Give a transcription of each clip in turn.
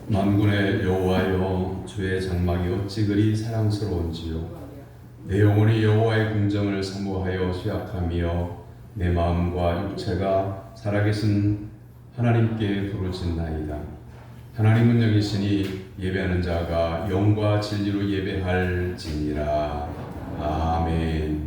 만군의 여호와여, 주의 장막이 어찌 그리 사랑스러운지요. 내 영혼이 여호와의 궁정을 사모하여 수약하며 내 마음과 육체가 살아계신 하나님께 부르짖나이다. 하나님은 여기시니 예배하는 자가 영과 진리로 예배할지니라. 아멘.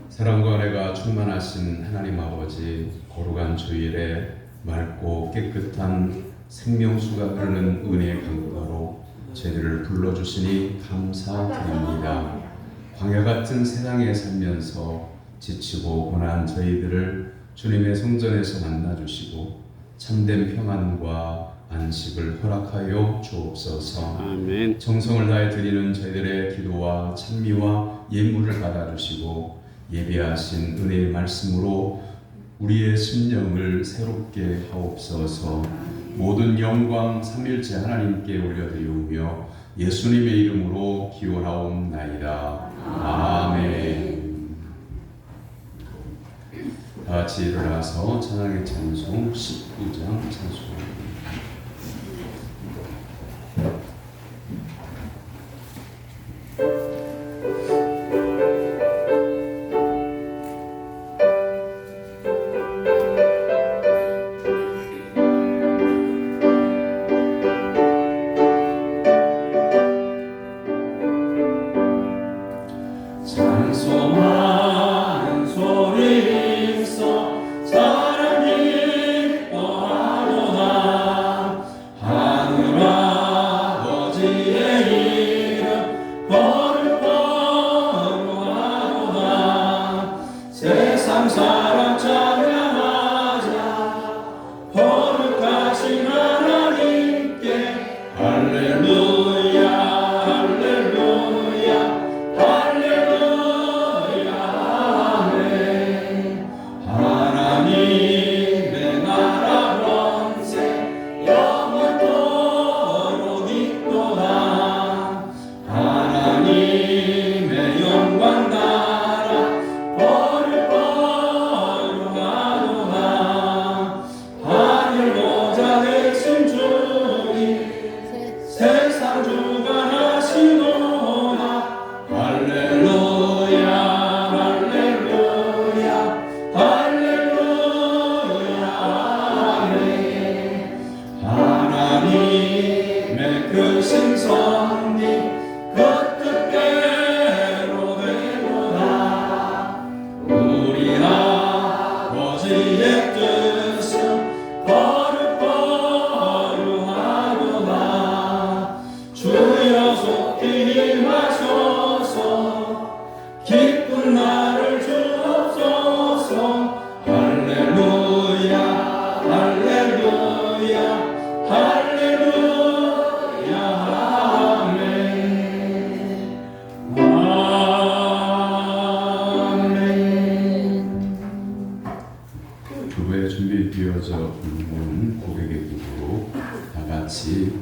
사랑과 은혜가 충만하신 하나님 아버지, 거룩한 주일에 맑고 깨끗한 생명수가 흐르는 은혜의 강가로 저희들을 불러주시니 감사드립니다. 광야 같은 세상에 살면서 지치고 고난한 저희들을 주님의 성전에서 만나주시고 참된 평안과 안식을 허락하여 주옵소서. 아멘. 정성을 다해 드리는 저희들의 기도와 찬미와 예물을 받아주시고 예비하신 은혜의 말씀으로 우리의 심령을 새롭게 하옵소서. 모든 영광 삼일째 하나님께 올려드리오며 예수님의 이름으로 기원하옵나이다. 아멘. 다 같이 일어나서 찬양의 찬송 19장 찬송합니다.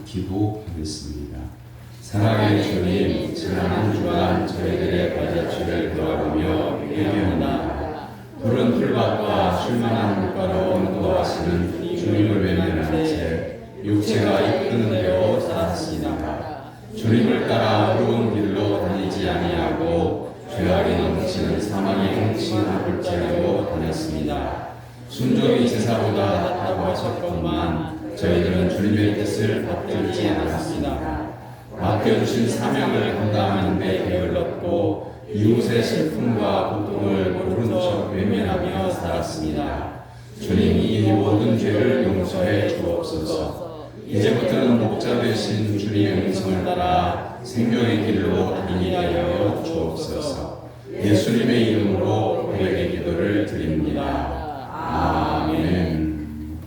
기도하겠습니다. 사랑의 주님, 지난 한 주간 저희들의 발자취를 돌아보며 회개합니다. 푸른 풀밭과 쉴만한 물가로 인도하시는 주님을 외면한 채 육체가 이끄는 대로 살았습니다. 주님을 따라 어려운 길로 다니지 아니하고 죄악이 넘치는 사망의 행친을 불지하고 다녔습니다. 순종이 제사보다 낫다고 하셨건만 저희들은 주님의 뜻을 받들지 않았습니다. 맡겨주신 사명을 감당하는 데 게을렀고 이웃의 슬픔과 고통을 모른 척 외면하며 살았습니다. 주님이 이 모든 죄를 용서해 주옵소서. 이제부터는 목자 되신 주님의 음성을 따라 생명의 길로 다니게 하여 주옵소서. 예수님의 이름으로 고백의 기도를 드립니다. 아멘.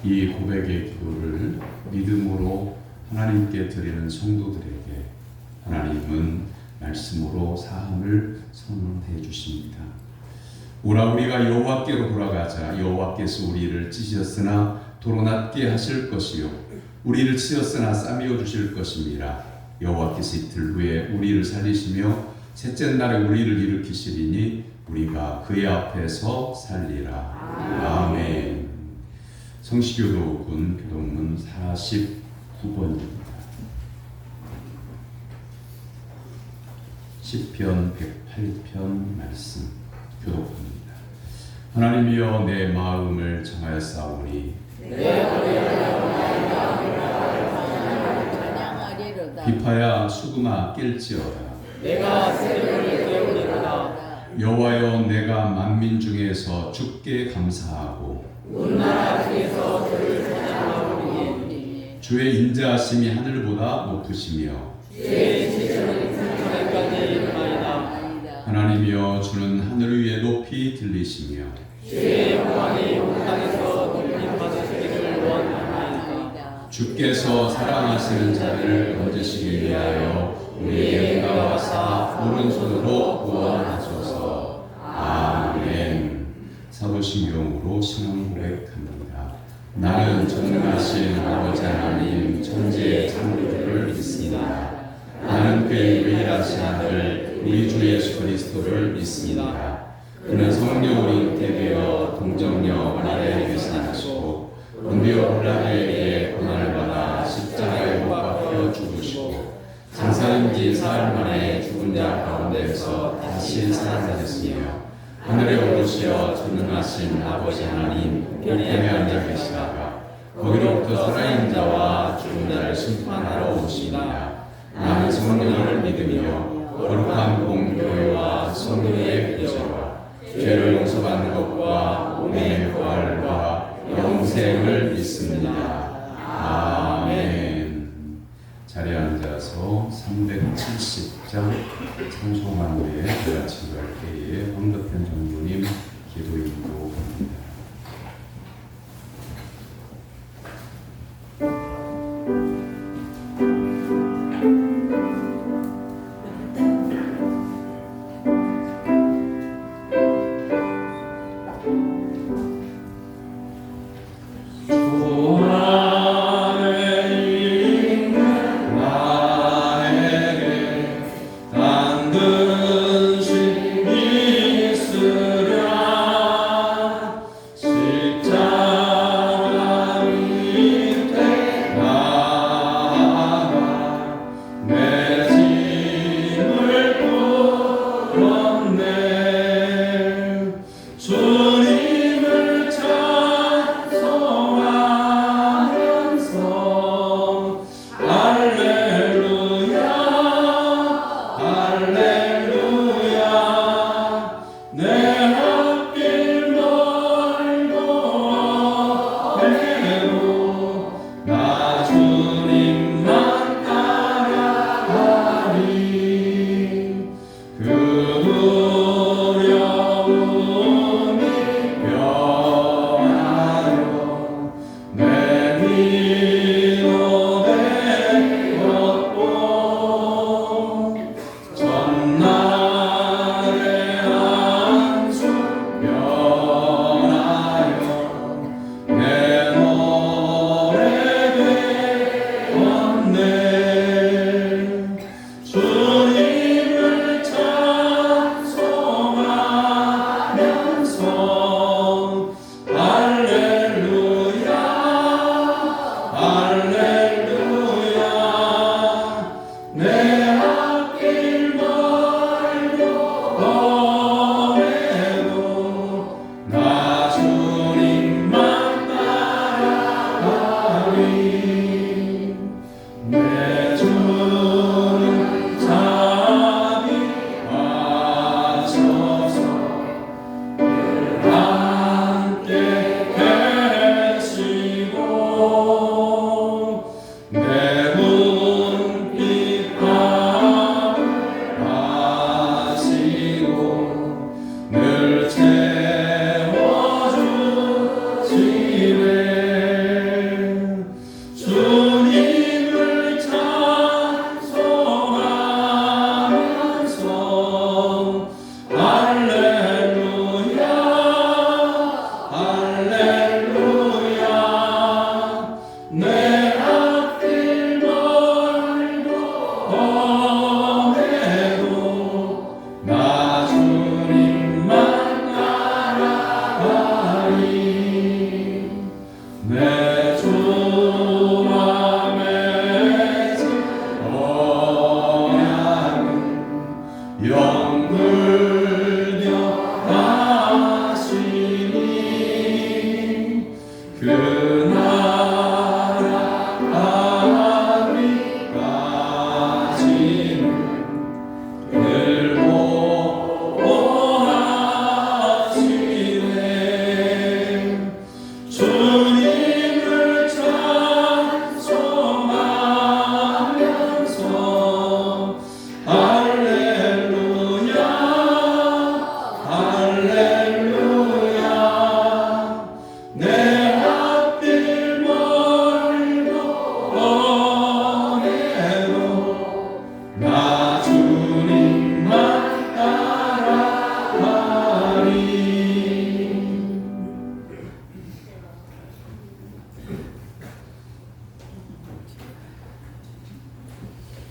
이 고백의 기도를 믿음으로 하나님께 드리는 성도들에게 하나님은 말씀으로 사함을 선언해 주십니다. 오라 우리가 여호와께로 돌아가자. 여호와께서 우리를 찢으셨으나 도로 낫게 하실 것이요 우리를 치셨으나 싸매어 주실 것입니다. 여호와께서 이틀 후에 우리를 살리시며 셋째 날에 우리를 일으키시리니 우리가 그의 앞에서 살리라. 아멘. 성시교도군 교독문 49번입니다. 시편 108편 말씀 교독입니다. 하나님이여 내 마음을 정하였사오니 비파야 수금아 깰지어다. 내가 새벽을 깨우리로다. 여호와여 내가 만민 중에서 주께 감사하고 온 나라 중에서 주를 찬양하오니 주의 인자하심이 하늘보다 높으시며 주의 지혜는 천하까지 이르나이다. 하나님이여 주는 하늘 위에 높이 들리시며 주의 영광이 온 땅에서 높이 받으시기를 원하나이다. 주께서 사랑하시는 자를 건지시기 위하여 우리에게 나와사 오른손으로 구원하소서. 아멘. 사도신경으로 신앙 고백합니다. 나는 전능하신 아버지 하나님 천지의 창조주를 믿습니다. 나는 그의 유일하신 아들 우리 주 예수 그리스도를 믿습니다. 그는 성령으로 잉태되어 동정녀 마리아에 계시나시고 본디오 빌라도에게 고난을 받아 십자가에 못 박혀 죽으시고 장사인지 사흘 만에 죽은 자 가운데서 다시 살아나셨으며 하늘에 오르시어 전능하신 아버지 하나님 우편에 앉아 계시다가 거기로부터 살아있는 자와 죽은 자를 심판하러 오시니라. 나는 성령을 믿으며 거룩한 공교회와 성도의 교제와 죄를 용서받는 것과 몸의 부활과 영생을 믿습니다. 아멘. 자리에 앉아서 370장 찬송한 후에 같이 갈 때에 황덕현 장로님 기도 인도합니다. 주님을 찬송하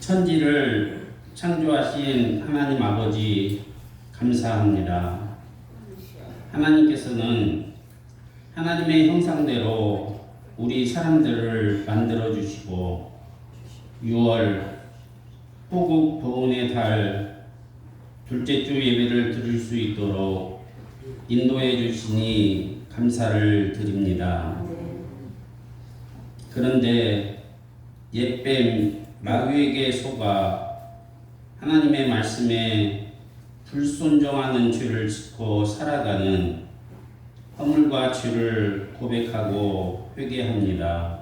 천지를 창조하신 하나님 아버지 감사합니다. 하나님께서는 하나님의 형상대로 우리 사람들을 만들어 주시고 6월 호국 보훈의 달 둘째 주 예배를 드릴 수 있도록 인도해 주시니 감사를 드립니다. 그런데 옛뱀 마귀에게 속아 하나님의 말씀에 불순종하는 죄를 짓고 살아가는 허물과 죄를 고백하고 회개합니다.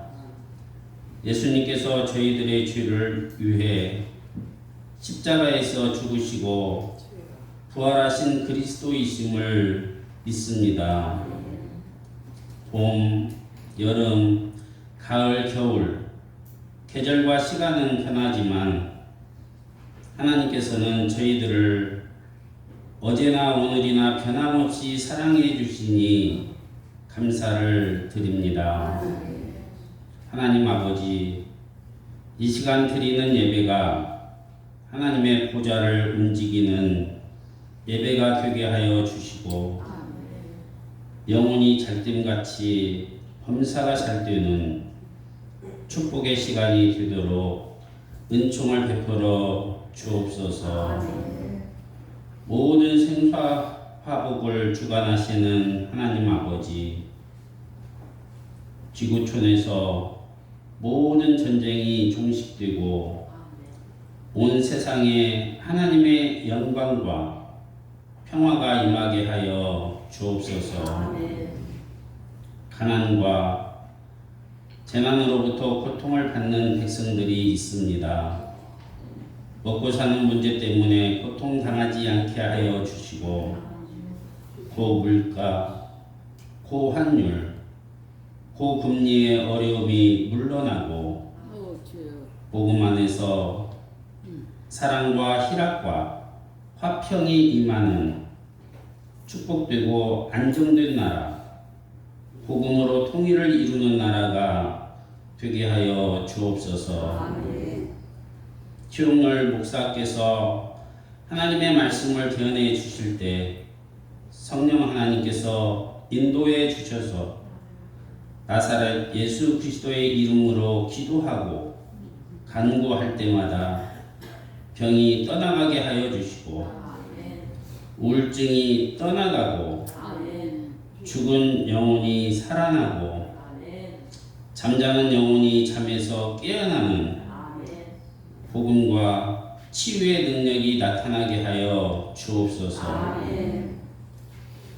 예수님께서 저희들의 죄를 위해 십자가에서 죽으시고 부활하신 그리스도이심을 믿습니다. 봄, 여름, 가을, 겨울 계절과 시간은 변하지만 하나님께서는 저희들을 어제나 오늘이나 변함없이 사랑해 주시니 감사를 드립니다. 하나님 아버지, 이 시간 드리는 예배가 하나님의 보좌를 움직이는 예배가 되게 하여 주시고 영혼이 잘됨같이 범사가 잘되는 축복의 시간이 되도록 은총을 베풀어 주옵소서. 모든 생사 화복을 주관하시는 하나님 아버지, 지구촌에서 모든 전쟁이 종식되고 온 세상에 하나님의 영광과 평화가 임하게 하여 주옵소서. 가난과 재난으로부터 고통을 받는 백성들이 있습니다. 먹고 사는 문제 때문에 고통당하지 않게 하여 주시고 고물가, 고환율, 고금리의 어려움이 물러나고 복음 안에서 사랑과 희락과 화평이 임하는 축복되고 안정된 나라, 복음으로 통일을 이루는 나라가 되게 하여 주옵소서. 최용렬 목사께서 하나님의 말씀을 대언해 주실 때 성령 하나님께서 인도해 주셔서 나사렛 예수 그리스도의 이름으로 기도하고 간구할 때마다 병이 떠나가게 하여 주시고 우울증이 떠나가고 죽은 영혼이 살아나고 잠자는 영혼이 잠에서 깨어나는 복음과 치유의 능력이 나타나게 하여 주옵소서.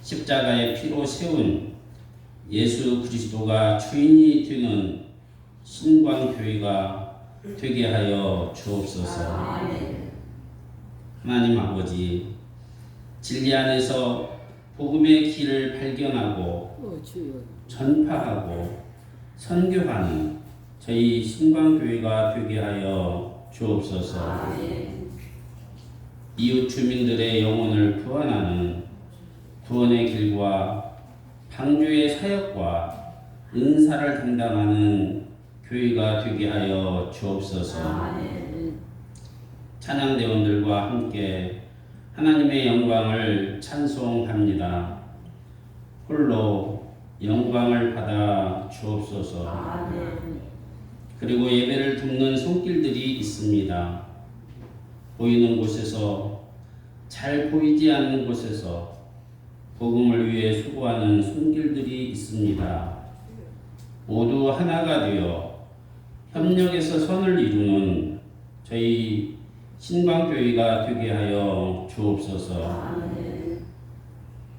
십자가의 피로 세운 예수 그리스도가 주인이 되는 신광교회가 되게 하여 주옵소서. 하나님 아버지, 진리 안에서 복음의 길을 발견하고 전파하고 선교하는 저희 신광교회가 되게 하여 주옵소서. 이웃 주민들의 영혼을 구원하는 구원의 길과 방주의 사역과 은사를 담당하는 교회가 되게 하여 주옵소서. 찬양대원들과 함께 하나님의 영광을 찬송합니다. 홀로 영광을 받아 주옵소서. 그리고 예배를 돕는 손길들이 있습니다. 보이는 곳에서, 잘 보이지 않는 곳에서 복음을 위해 수고하는 손길들이 있습니다. 모두 하나가 되어 협력해서 선을 이루는 저희 신광교회가 되게 하여 주옵소서.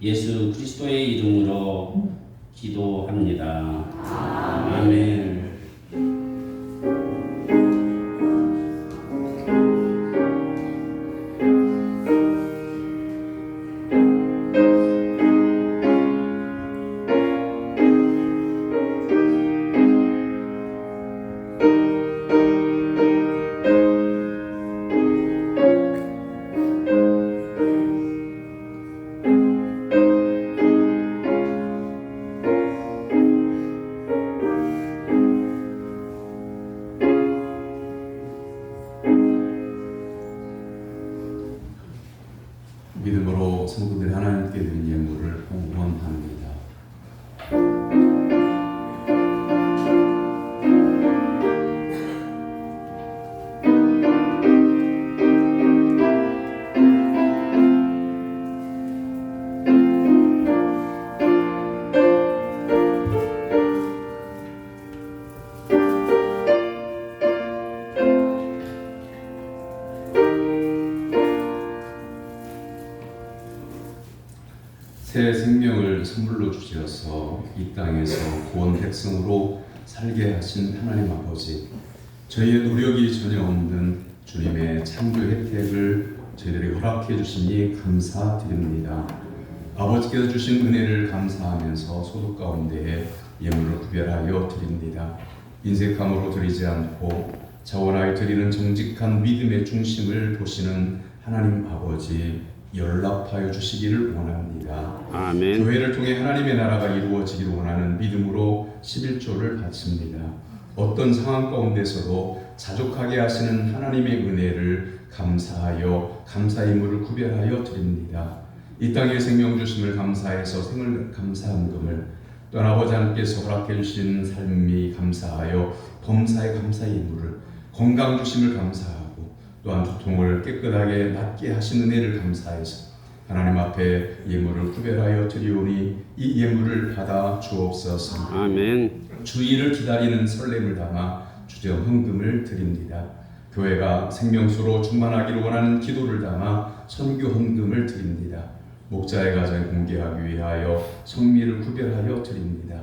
예수 그리스도의 이름으로 기도합니다. 아멘. 새 생명을 선물로 주셔서 이 땅에서 구원 백성으로 살게 하신 하나님 아버지, 저희의 노력이 전혀 없는 주님의 창조 혜택을 저희들에게 허락해 주시니 감사드립니다. 아버지께서 주신 은혜를 감사하면서 소득 가운데에 예물을 구별하여 드립니다. 인색함으로 드리지 않고 자원하여 드리는 정직한 믿음의 중심을 보시는 하나님 아버지, 연락하여 주시기를 원합니다. 아멘. 교회를 통해 하나님의 나라가 이루어지기를 원하는 믿음으로 11조를 바칩니다. 어떤 상황 가운데서도 자족하게 하시는 하나님의 은혜를 감사하여 감사 예물을 구별하여 드립니다. 이 땅에 생명 주심을 감사해서 생을 감사함금을, 또 아버지 하나님께서 허락해 주신 삶이 감사하여 범사의 감사 예물을, 건강 주심을 감사하고 또한 두통을 깨끗하게 낫게 하신 은혜를 감사해서 하나님 앞에 예물을 구별하여 드리오니 이 예물을 받아 주옵소서. 아멘. 주의를 기다리는 설렘을 담아 주정 헌금을 드립니다. 교회가 생명수로 충만하기를 원하는 기도를 담아 선교 헌금을 드립니다. 목자의 가정을 공개하기 위하여 성미를 구별하여 드립니다.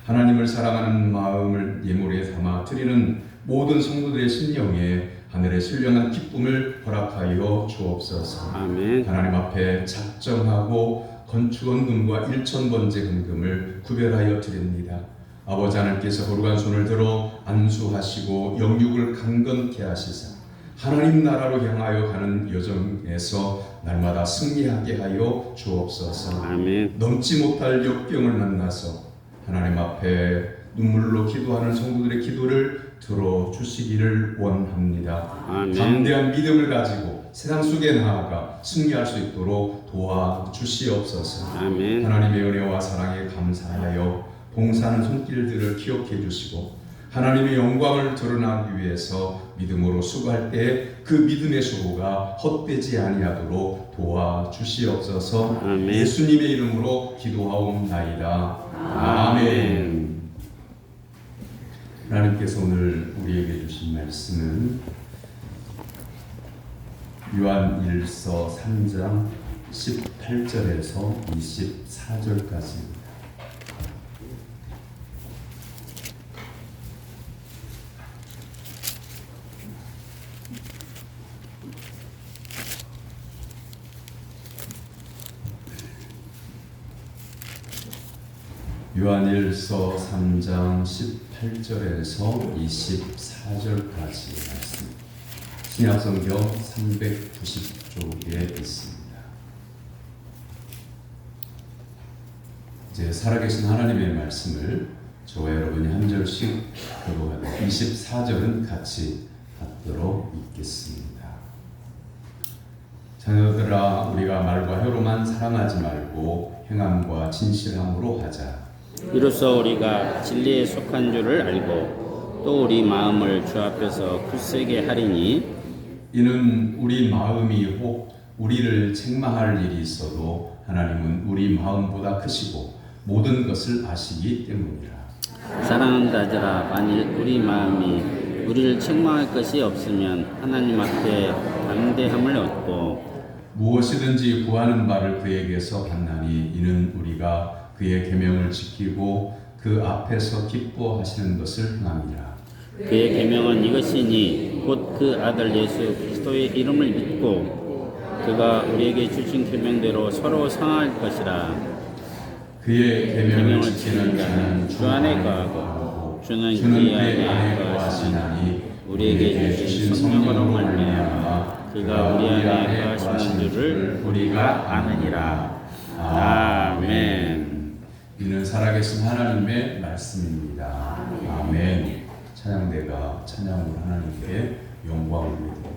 하나님을 사랑하는 마음을 예물에 담아 드리는 모든 성도들의 심령에 하늘의 신령한 기쁨을 허락하여 주옵소서. 아멘. 하나님 앞에 작정하고 건축헌금과 일천번제 헌금을 구별하여 드립니다. 아버지 하나님께서 거룩한 손을 들어 안수하시고 영육을 강건케 하시사 하나님 나라로 향하여 가는 여정에서 날마다 승리하게 하여 주옵소서. 아멘. 넘지 못할 역경을 만나서 하나님 앞에 눈물로 기도하는 성도들의 기도를 들어주시기를 원합니다. 아멘. 담대한 믿음을 가지고 세상 속에 나아가 승리할 수 있도록 도와주시옵소서. 아멘. 하나님의 은혜와 사랑에 감사하여 봉사하는 손길들을 기억해 주시고 하나님의 영광을 드러나기 위해서 믿음으로 수고할 때 그 믿음의 수고가 헛되지 아니하도록 도와주시옵소서. 아멘. 예수님의 이름으로 기도하옵나이다. 아멘. 하나님께서 오늘 우리에게 주신 말씀은 요한일서 3장 18절에서 24절까지입니다. 요한일서 3장 18절에서 24절까지 말씀, 신약성경 390쪽에 있습니다. 이제 살아계신 하나님의 말씀을 저와 여러분이 한 절씩 교독하고 24절은 같이 받도록 읽겠습니다. 자녀들아, 우리가 말과 혀로만 사랑하지 말고 행함과 진실함으로 하자. 이로써 우리가 진리에 속한 줄을 알고 또 우리 마음을 주 앞에서 굳세게 하리니, 이는 우리 마음이 혹 우리를 책망할 일이 있어도 하나님은 우리 마음보다 크시고 모든 것을 아시기 때문이라. 사랑하는 자들아, 만일 우리 마음이 우리를 책망할 것이 없으면 하나님 앞에 담대함을 얻고 무엇이든지 구하는 바를 그에게서 받나니 이는 우리가 그의 계명을 지키고 그 앞에서 기뻐하시는 것을 행함이라. 그의 계명은 이것이니 곧 그 아들 예수 그리스도의 이름을 믿고 그가 우리에게 주신 계명대로 서로 상할 것이라. 그의 계명을 지키는 지키는 자는 주 안에 거하고 주는 그의 안에 거하시나니 우리에게 주신 성령으로 말미암아 그가 우리 안에 거하시는 줄을 우리가 아느니라. 아멘. 이는 살아계신 하나님의 말씀입니다. 아멘. 찬양대가 찬양으로 하나님께 영광을 드립니다.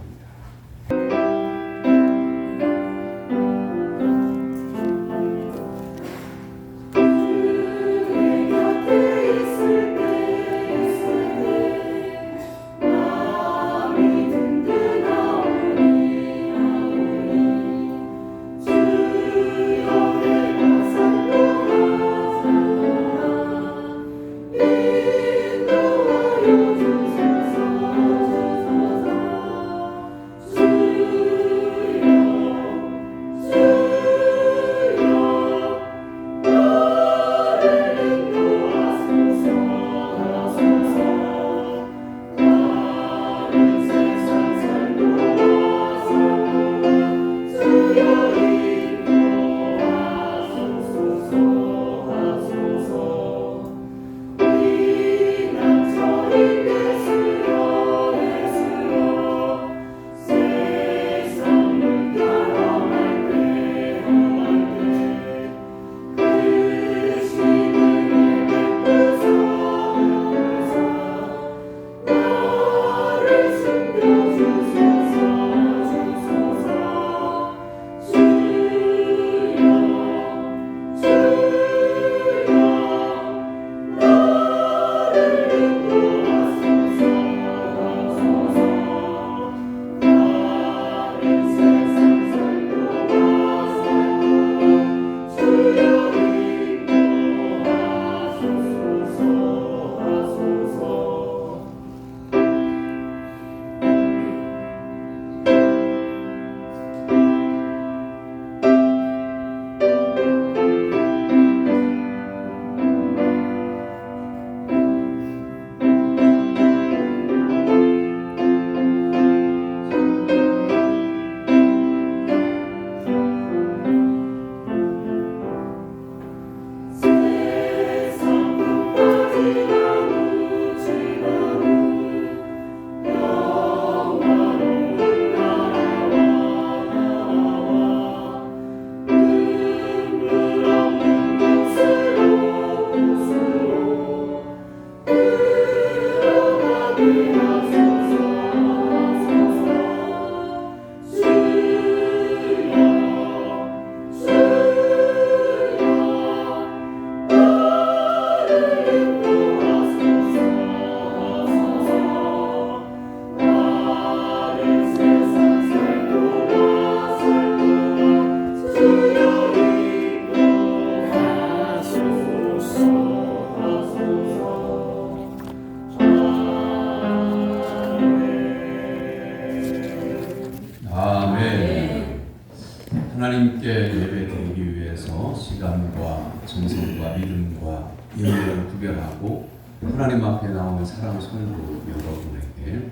시간과 정성과 믿음과 예의를 구별하고 하나님 앞에 나오는 사랑 성도 여러분에게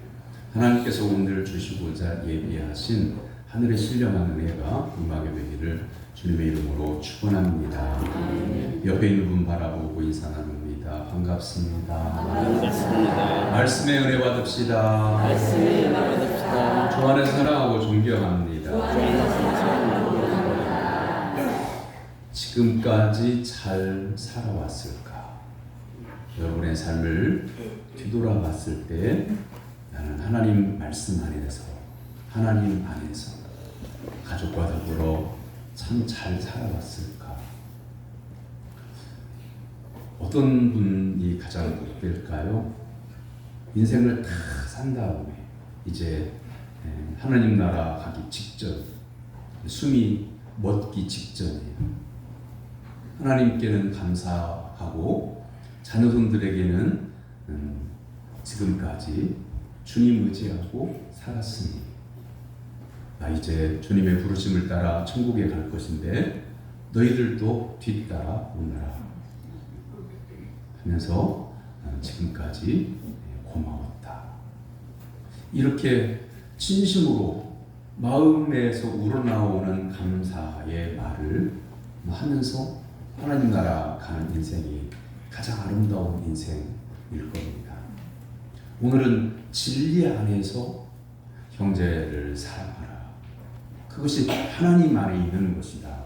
하나님께서 오늘 주시고자 예비하신 하늘의 신령한 은혜가 임하게 되기를 주님의 이름으로 축원합니다. 옆에 있는 분 바라보고 인사 나눕니다. 반갑습니다. 반갑습니다. 말씀의 은혜 받읍시다. 말씀에 나눠줍시다. 주 안에 사랑하고 존경합니다. 지금까지 잘 살아왔을까? 여러분의 삶을 뒤돌아봤을 때 나는 하나님 말씀 안에서, 하나님 안에서 가족과 더불어 참 잘 살아왔을까? 어떤 분이 가장 복될까요? 인생을 다 산 다음에 이제 하나님 나라 가기 직전, 숨이 멎기 직전이에요. 하나님께는 감사하고 자녀손들에게는 지금까지 주님 의지하고 살았으니 나 이제 주님의 부르심을 따라 천국에 갈 것인데 너희들도 뒤따라 오너라 하면서 지금까지 고마웠다. 이렇게 진심으로 마음에서 우러나오는 감사의 말을 하면서 하나님 나라 가는 인생이 가장 아름다운 인생일 겁니다. 오늘은 진리 안에서 형제를 사랑하라. 그것이 하나님 안에 있는 것이다.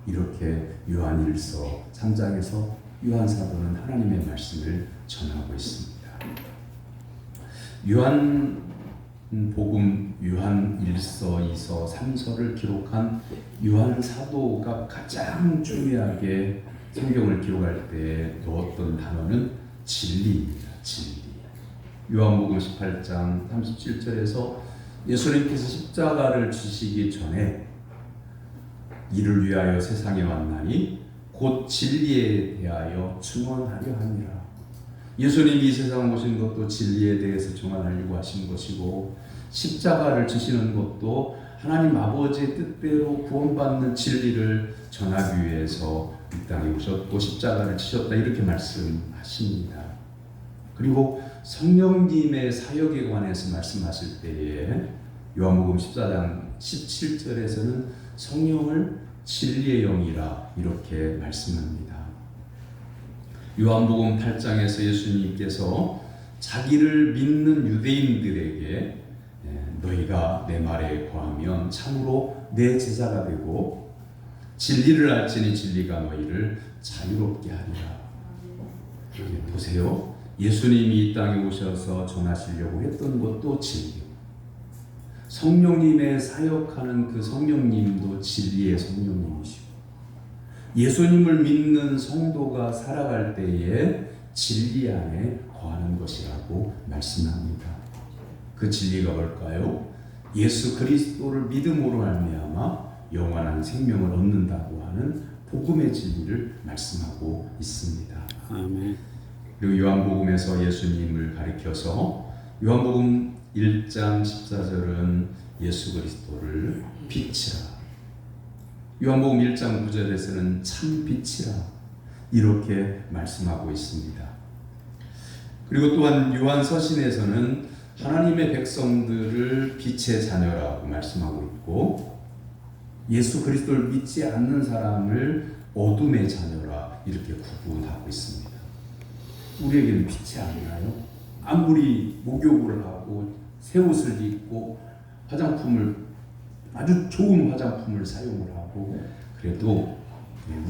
이렇게 요한일서 3장에서 요한 사도는 하나님의 말씀을 전하고 있습니다. 요한복음, 요한일서, 2서, 3서를 기록한 요한 사도가 가장 중요하게 성경을 기록할 때 넣었던 단어는 진리입니다. 진리. 요한복음 18장 37절에서 예수님께서 십자가를 지시기 전에 이를 위하여 세상에 왔나니 곧 진리에 대하여 증언하려 하니라. 예수님이 이 세상 오신 것도 진리에 대해서 증언하려고 하신 것이고 십자가를 지시는 것도 하나님 아버지의 뜻대로 구원받는 진리를 전하기 위해서 이 땅에 오셨고 십자가를 지셨다 이렇게 말씀하십니다. 그리고 성령님의 사역에 관해서 말씀하실 때에 요한복음 14장 17절에서는 성령을 진리의 영이라 이렇게 말씀합니다. 요한복음 8장에서 예수님께서 자기를 믿는 유대인들에게 너희가 내 말에 거하면 참으로 내 제자가 되고 진리를 알지니 진리가 너희를 자유롭게 하리라. 보세요. 예수님이 이 땅에 오셔서 전하시려고 했던 것도 진리. 성령님의 사역하는 그 성령님도 진리의 성령님이시고 예수님을 믿는 성도가 살아갈 때에 진리 안에 거하는 것이라고 말씀합니다. 그 진리가 뭘까요? 예수 그리스도를 믿음으로 말미암아 영원한 생명을 얻는다고 하는 복음의 진리를 말씀하고 있습니다. 아멘. 그리고 요한복음에서 예수님을 가리켜서 요한복음 1장 14절은 예수 그리스도를 빛이라, 요한복음 1장 9절에서는 참 빛이라 이렇게 말씀하고 있습니다. 그리고 또한 요한 서신에서는 하나님의 백성들을 빛의 자녀라고 말씀하고 있고 예수 그리스도를 믿지 않는 사람을 어둠의 자녀라 이렇게 구분하고 있습니다. 우리에게는 빛이 아니나요? 아무리 목욕을 하고 새 옷을 입고 화장품을 아주 좋은 화장품을 사용을 하고 그래도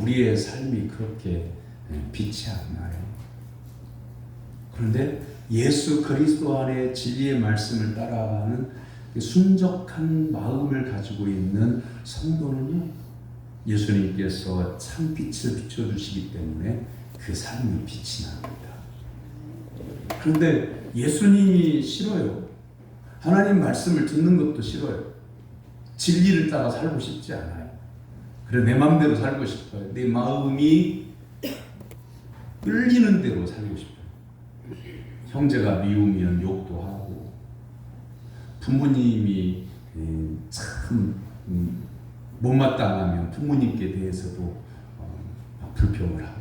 우리의 삶이 그렇게 빛이 않나요? 그런데 예수 그리스도 안에 진리의 말씀을 따라가는 순적한 마음을 가지고 있는 성도는요, 예수님께서 참 빛을 비춰주시기 때문에 그 삶이 빛이 납니다. 그런데 예수님이 싫어요. 하나님 말씀을 듣는 것도 싫어요. 진리를 따라 살고 싶지 않아요. 그래 내 마음대로 살고 싶어요. 내 마음이 끌리는 대로 살고 싶어요. 형제가 미우면 욕도 하고 부모님이 참 못마땅하면 부모님께 대해서도 불평을 하고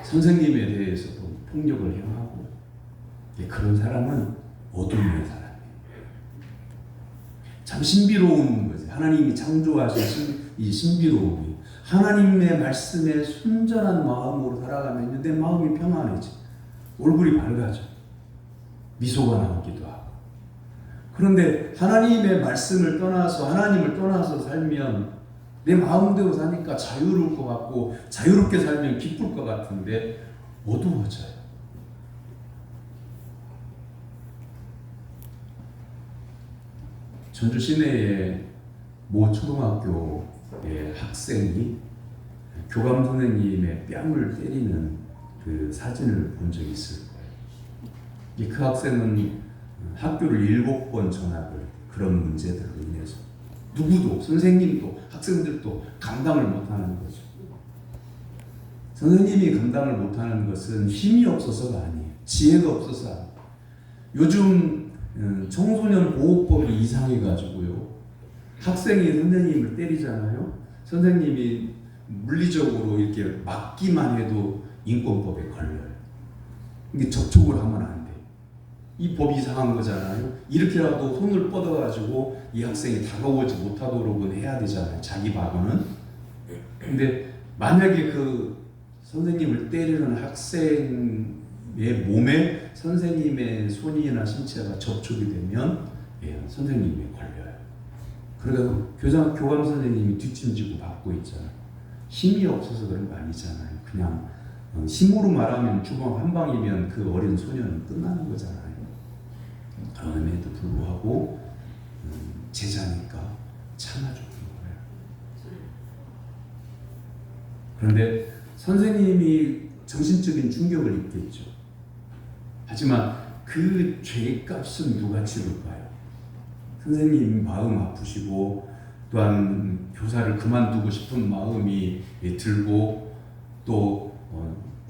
선생님에 대해서도 폭력을 행하고 그런 사람은 어둠의 사람이에요. 참 신비로운 거지. 하나님이 창조하신 이 신비로움이 하나님의 말씀에 순전한 마음으로 살아가면 내 마음이 평안해져. 얼굴이 밝아져. 미소가 나오기도 하고. 그런데 하나님의 말씀을 떠나서 하나님을 떠나서 살면 내 마음대로 사니까 자유로울 것 같고 자유롭게 살면 기쁠 것 같은데 어두워져요. 전주 시내의 모 초등학교의 학생이 교감 선생님의 뺨을 때리는 그 사진을 본 적이 있을 거예요. 그 학생은 학교를 7번 전학을 그런 문제들로 인해서 누구도 선생님도 학생들도 감당을 못하는 거죠. 선생님이 감당을 못하는 것은 힘이 없어서가 아니에요. 지혜가 없어서 아니에요. 요즘 청소년 보호법이 이상해가지고요. 학생이 선생님을 때리잖아요. 선생님이 물리적으로 이렇게 막기만 해도 인권법에 걸려요. 이게 접촉을 하면 안 돼. 이 법이 이상한 거잖아요. 이렇게라도 손을 뻗어가지고 이 학생이 다가오지 못하도록은 해야 되잖아요. 자기 방어는. 근데 만약에 그 선생님을 때리는 학생의 몸에 선생님의 손이나 신체가 접촉이 되면 선생님이 걸려요. 그래서 교감 선생님이 뒷짐지고 받고 있잖아요. 힘이 없어서 그런 거 아니잖아요. 그냥 힘으로 말하면 주먹 한 방이면 그 어린 소년은 끝나는 거잖아요. 그럼에도 불구하고 제자니까 참아주는 거예요. 그런데 선생님이 정신적인 충격을 입겠죠. 하지만 그 죄값은 누가 치를까요? 선생님 마음 아프시고 또한 교사를 그만두고 싶은 마음이 들고 또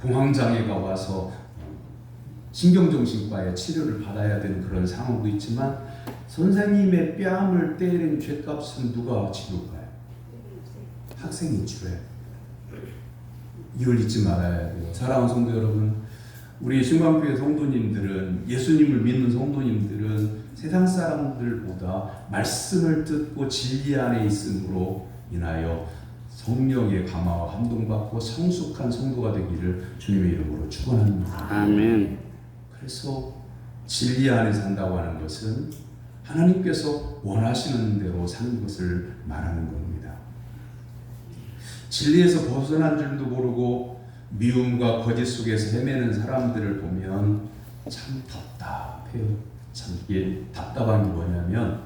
공황장애가 와서 신경정신과에 치료를 받아야 되는 그런 상황도 있지만 선생님의 뺨을 때린 죄값은 누가 치를까요? 학생이 치러요. 이걸 잊지 말아야 돼요. 사랑하는 성도 여러분, 우리 신광교회 성도님들은, 예수님을 믿는 성도님들은 세상 사람들보다 말씀을 듣고 진리 안에 있음으로 인하여 성령의 감화와 감동받고 성숙한 성도가 되기를 주님의 이름으로 축원합니다. 아멘. 그래서 진리 안에 산다고 하는 것은 하나님께서 원하시는 대로 사는 것을 말하는 겁니다. 진리에서 벗어난 줄도 모르고 미움과 거짓 속에서 헤매는 사람들을 보면 참 답답해요. 참 이게 답답한 게 뭐냐면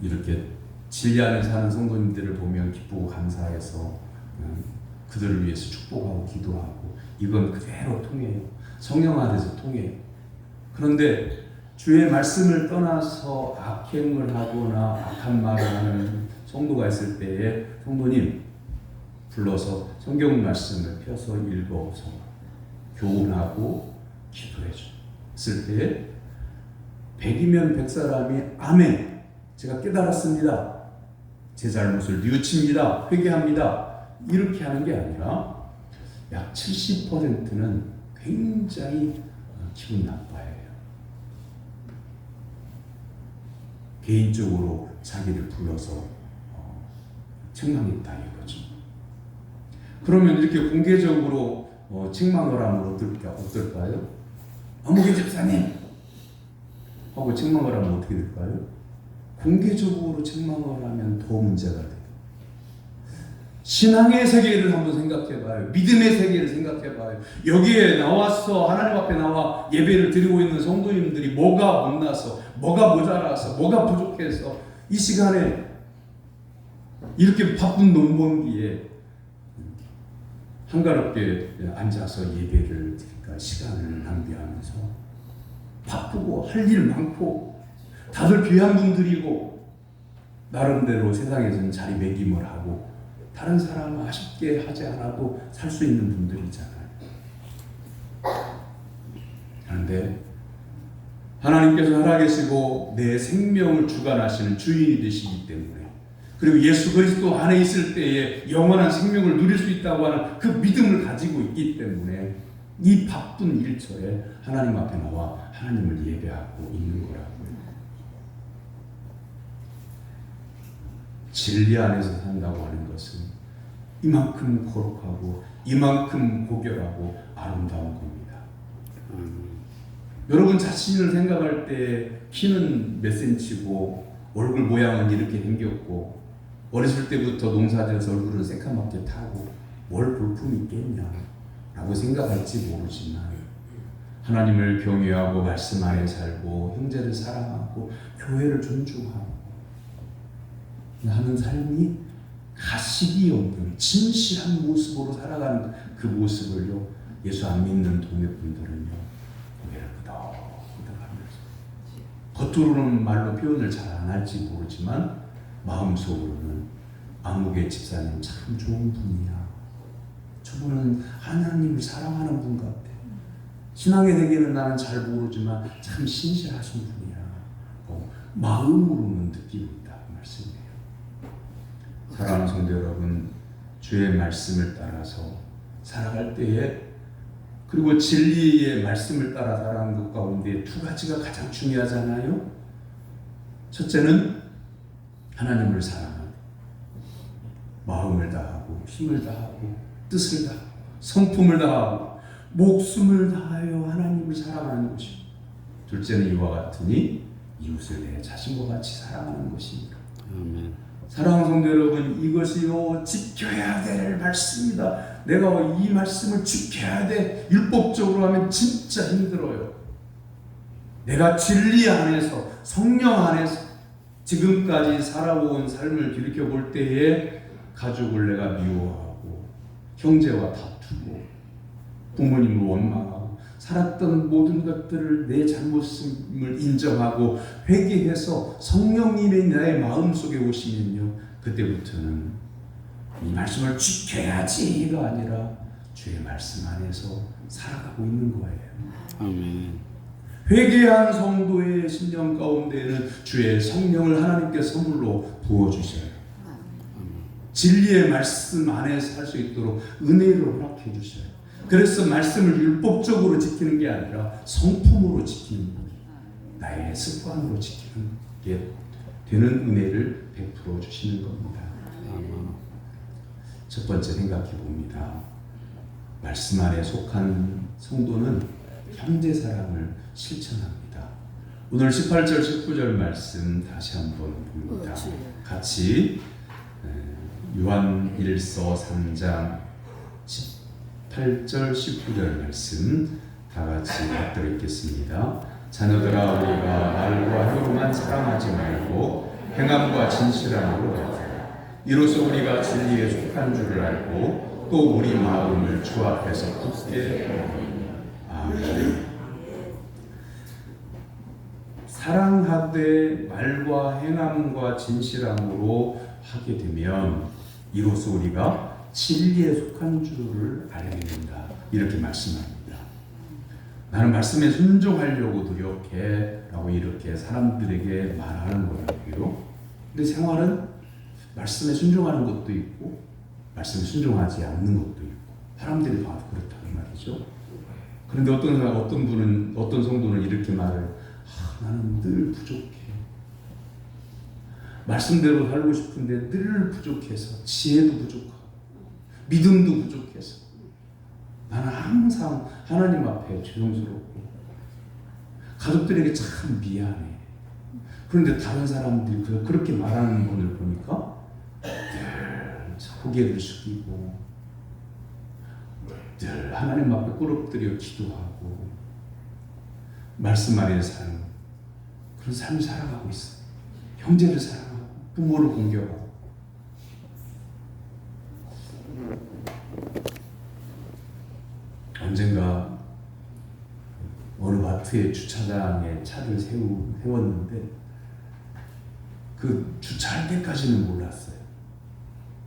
이렇게 진리 안에 사는 성도님들을 보면 기쁘고 감사해서 그들을 위해서 축복하고 기도하고 이건 그대로 통해요. 성령 안에서 통해요. 그런데 주의 말씀을 떠나서 악행을 하거나 악한 말을 하는 성도가 있을 때에 성도님 불러서 성경 말씀을 펴서 읽어서 교훈하고 기도해 줬을 때에 100이면 100사람이 아멘, 제가 깨달았습니다, 제 잘못을 뉘우칩니다, 회개합니다, 이렇게 하는 게 아니라 약 70%는 굉장히 기분 나빠해요. 개인적으로 자기를 불러서 책망했다 이거죠. 그러면 이렇게 공개적으로 책망을 하면 어떨까요? 어묵이 집사님 하고 책망을 하면 어떻게 될까요? 공개적으로 책망을 하면 더 문제가 돼요. 신앙의 세계를 한번 생각해봐요. 믿음의 세계를 생각해봐요. 여기에 나와서 하나님 앞에 나와 예배를 드리고 있는 성도님들이 뭐가 못나서, 뭐가 모자라서, 뭐가 부족해서 이 시간에 이렇게 바쁜 논번기에 한가롭게 앉아서 예배를 드릴까 시간을 낭비하면서 바쁘고 할 일 많고 다들 귀한 분들이고 나름대로 세상에서는 자리매김을 하고 다른 사람은 아쉽게 하지 않아도 살 수 있는 분들이잖아요. 그런데 하나님께서 살아계시고 내 생명을 주관하시는 주인이 되시기 때문에 그리고 예수 그리스도 안에 있을 때에 영원한 생명을 누릴 수 있다고 하는 그 믿음을 가지고 있기 때문에 이 바쁜 일처에 하나님 앞에 나와 하나님을 예배하고 있는 거라고요. 진리 안에서 산다고 하는 것은 이만큼 거룩하고 이만큼 고결하고 아름다운 겁니다. 여러분 자신을 생각할 때 키는 몇 센치고 얼굴 모양은 이렇게 생겼고 어렸을 때부터 농사지어서 얼굴은 새까맣게 타고 뭘 볼품이 있겠냐 라고 생각할지 모르지만 하나님을 경외하고 말씀 안에 살고 형제를 사랑하고 교회를 존중하고 하는 삶이 가식이 없는 진실한 모습으로 살아가는 그 모습을요 예수 안 믿는 동네 분들은요 고개를 끄덕끄덕하면서 겉으로는 말로 표현을 잘 안 할지 모르지만 마음속으로는 아무개 집사님 참 좋은 분이야. 저분은 하나님을 사랑하는 분 같아. 신앙의 세계는 나는 잘 모르지만 참 신실하신 분이야. 마음으로는 느끼고 있다 그 말씀이에요. 사랑하는 성도 여러분, 주의 말씀을 따라서 살아갈 때에 그리고 진리의 말씀을 따라 살아가는 것 가운데 두 가지가 가장 중요하잖아요. 첫째는 하나님을 사랑하고 마음을 다하고 힘을 다하고 뜻을 다하고 성품을 다하고 목숨을 다하여 하나님을 사랑하는 것이고 둘째는 이와 같으니 이웃을 내 자신과 같이 사랑하는 것입니다. 아멘. 사랑하는 성도 여러분, 이것이요 지켜야 될 말씀입니다. 내가 이 말씀을 지켜야 돼. 율법적으로 하면 진짜 힘들어요. 내가 진리 안에서 성령 안에서 지금까지 살아온 삶을 돌이켜볼 때에 가족을 내가 미워하고 형제와 다투고 부모님을 원망하고 살았던 모든 것들을 내 잘못을 인정하고 회개해서 성령님의 나의 마음속에 오시면요 그때부터는 이 말씀을 지켜야지가 아니라 주의 말씀 안에서 살아가고 있는 거예요. 아멘. 회개한 성도의 심령 가운데에는 주의 성령을 하나님께 선물로 부어주셔요. 진리의 말씀 안에서 살 수 있도록 은혜를 허락해 주셔요. 그래서 말씀을 율법적으로 지키는 게 아니라 성품으로 지키는 거예요. 나의 습관으로 지키는 게 되는 은혜를 베풀어 주시는 겁니다. 첫 번째 생각해 봅니다. 말씀 안에 속한 성도는 형제 사랑을 실천합니다. 오늘 18절 19절 말씀 다시 한번 봅니다. 같이 요한 1서 3장 18절 19절 말씀 다 같이 받들어 읽겠습니다. 자녀들아 우리가 말과 혀로만 사랑하지 말고 행함과 진실함으로 하자. 이로써 우리가 진리에 속한 줄을 알고 또 우리 마음을 주 앞에서 굳게 하리니. 아멘. 사랑하되 말과 행함과 진실함으로 하게 되면 이로써 우리가 진리에 속한 줄을 알게 된다. 이렇게 말씀합니다. 나는 말씀에 순종하려고 노력해 라고 이렇게 사람들에게 말하는 거라고요. 근데 생활은 말씀에 순종하는 것도 있고 말씀에 순종하지 않는 것도 있고 사람들이 봐도 그렇다는 말이죠. 그런데 어떤 분은 어떤 성도는 이렇게 말을 나는 늘 부족해. 말씀대로 살고 싶은데 늘 부족해서 지혜도 부족하고 믿음도 부족해서 나는 항상 하나님 앞에 죄송스럽고 가족들에게 참 미안해. 그런데 다른 사람들이 그렇게 말하는 분을 보니까 늘 고개를 숙이고 늘 하나님 앞에 꿇어뜨려 기도하고 말씀 안에 사는 그런 삶을 살아가고 있어요. 형제를 사랑하고 부모를 공경하고 언젠가 어느 마트의 주차장에 차를 세웠는데 그 주차할 때까지는 몰랐어요.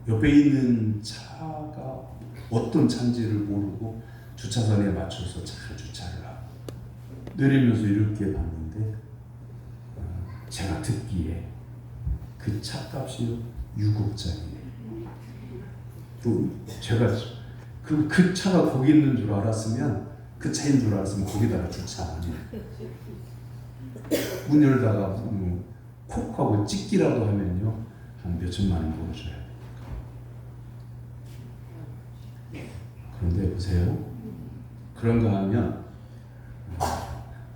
옆에 있는 차가 어떤 차인지를 모르고 주차선에 맞춰서 차를 주차를 하고 내리면서 이렇게 봤는데 제가 듣기에 그 차값이 6억짜리. 또 제가 그 차가 거기 있는 줄 알았으면 그 차인 줄 알았으면 거기다가 주차 안 해요. 문 열다가 콕하고 찍기라도 하면요 한 몇천만 원 벌어줘야 돼요. 그런데 보세요. 그런가 하면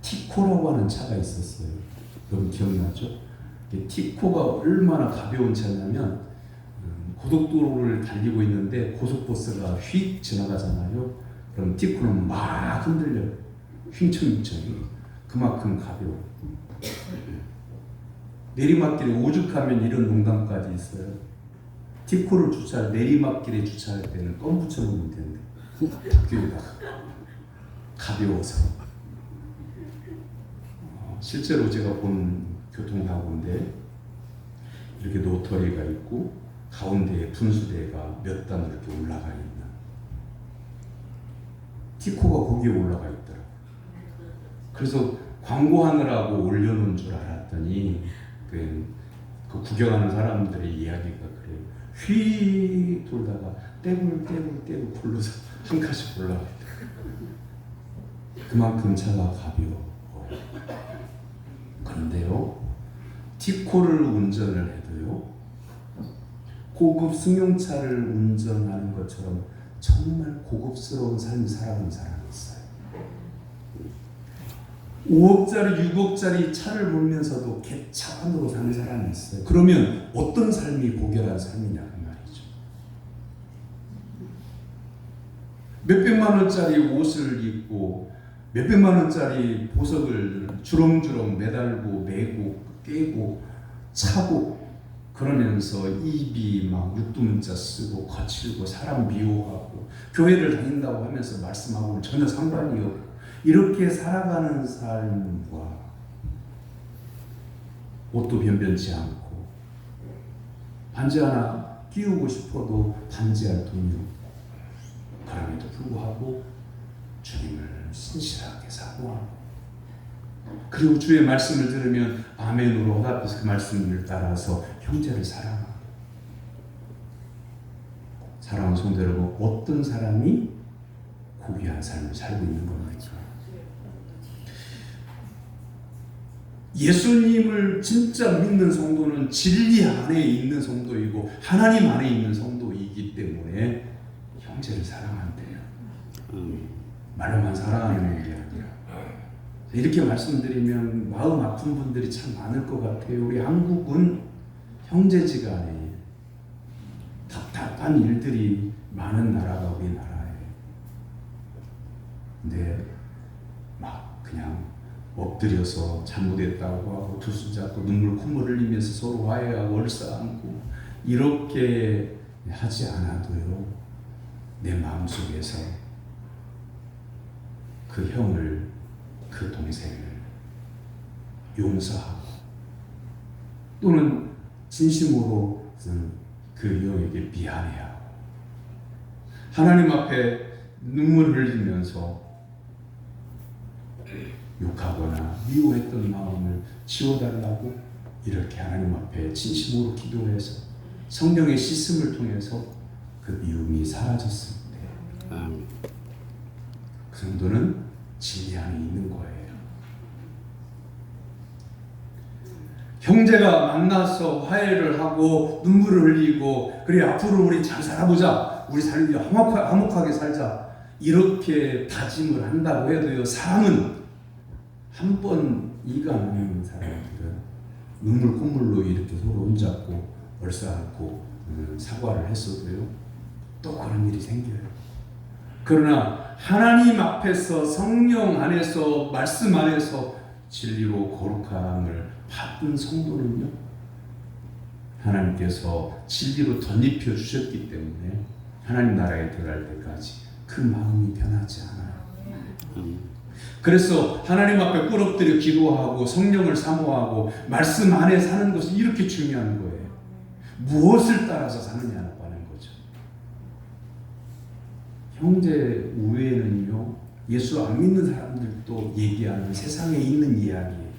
티코라고 하는 차가 있었어요. 여러분 기억나죠? 티코가 얼마나 가벼운 차냐면 고속도로를 달리고 있는데 고속버스가 휙 지나가잖아요. 그럼 티코는 막 흔들려요. 휘청휘청. 그만큼 가벼워. 내리막길에 오죽하면 이런 농담까지 있어요. 티코를 내리막길에 주차할 때는 껌 붙여놓으면 되는데 학교에다가 가벼워서. 실제로 제가 본 교통사고인데 이렇게 노터리가 있고 가운데에 분수대가 몇 단 이렇게 올라가 있는 티코가 거기에 올라가 있더라고요. 그래서 광고하느라고 올려놓은 줄 알았더니 그 구경하는 사람들의 이야기가 그래요. 휘 돌다가 떼굴 굴러서 한 칸씩 올라가 있더라고요. 그만큼 차가 가벼워. 그런데요, 티코를 운전을 해도요, 고급 승용차를 운전하는 것처럼 정말 고급스러운 삶을 살아가는 사람이 있어요. 5억짜리, 6억짜리 차를 몰면서도 개차 안으로 사는 사람이 있어요. 그러면 어떤 삶이 고결한 삶이냐 그 말이죠. 몇백만 원짜리 옷을 입고 몇백만 원짜리 보석을 주렁주렁 매달고 매고 깨고 차고 그러면서 입이 막 육두문자 쓰고 거칠고 사람 미워하고 교회를 다닌다고 하면서 말씀하고는 전혀 상관이 없고 이렇게 살아가는 삶과 옷도 변변치 않고 반지 하나 끼우고 싶어도 반지할 돈이 없고 그럼에도 불구하고 주님을 신실하게 사모하고 그리고 주의 말씀을 들으면 아멘으로 화답해서 그 말씀을 따라서 형제를 사랑하고 사랑하는 성도 여러분, 어떤 사람이 고귀한 삶을 살고 있는 겁니까? 예수님을 진짜 믿는 성도는 진리 안에 있는 성도이고 하나님 안에 있는 성도이기 때문에 형제를 사랑한대요. 말로만 사랑하는 게 아니라 이렇게 말씀드리면 마음 아픈 분들이 참 많을 것 같아요. 우리 한국은 형제지간에 답답한 일들이 많은 나라가 우리나라예요. 근데 막 그냥 엎드려서 잘못했다고 하고 두 손 잡고 눈물 콧물 흘리면서 서로 화해하고 얼싸안고 이렇게 하지 않아도요, 내 마음속에서 그 형을 그 동생을 용서하고 또는 진심으로 그 형에게 미안해하고 하나님 앞에 눈물 흘리면서 욕하거나 미워했던 마음을 지워달라고 이렇게 하나님 앞에 진심으로 기도해서 성령의 씻음을 통해서 그 미움이 사라졌을 때 그 정도는 진리 안에 있는 거예요. 형제가 만나서 화해를 하고 눈물을 흘리고 그래 앞으로 우리 잘 살아보자, 우리 화목하게 살자 이렇게 다짐을 한다고 해도요, 사람은 한 번 이가 나는 사람들은 눈물 콧물로 이렇게 서로 손잡고 얼싸안고 사과를 했어도요, 또 그런 일이 생겨요. 그러나 하나님 앞에서 성령 안에서 말씀 안에서 진리로 거룩함을 받은 성도는요, 하나님께서 진리로 덧입혀 주셨기 때문에 하나님 나라에 들어갈 때까지 그 마음이 변하지 않아요. 그래서 하나님 앞에 꿇어엎드려 기도하고 성령을 사모하고 말씀 안에 사는 것이 이렇게 중요한 거예요. 무엇을 따라서 사느냐는 거죠. 형제 우애는요, 예수 안 믿는 사람들도 얘기하는 세상에 있는 이야기예요.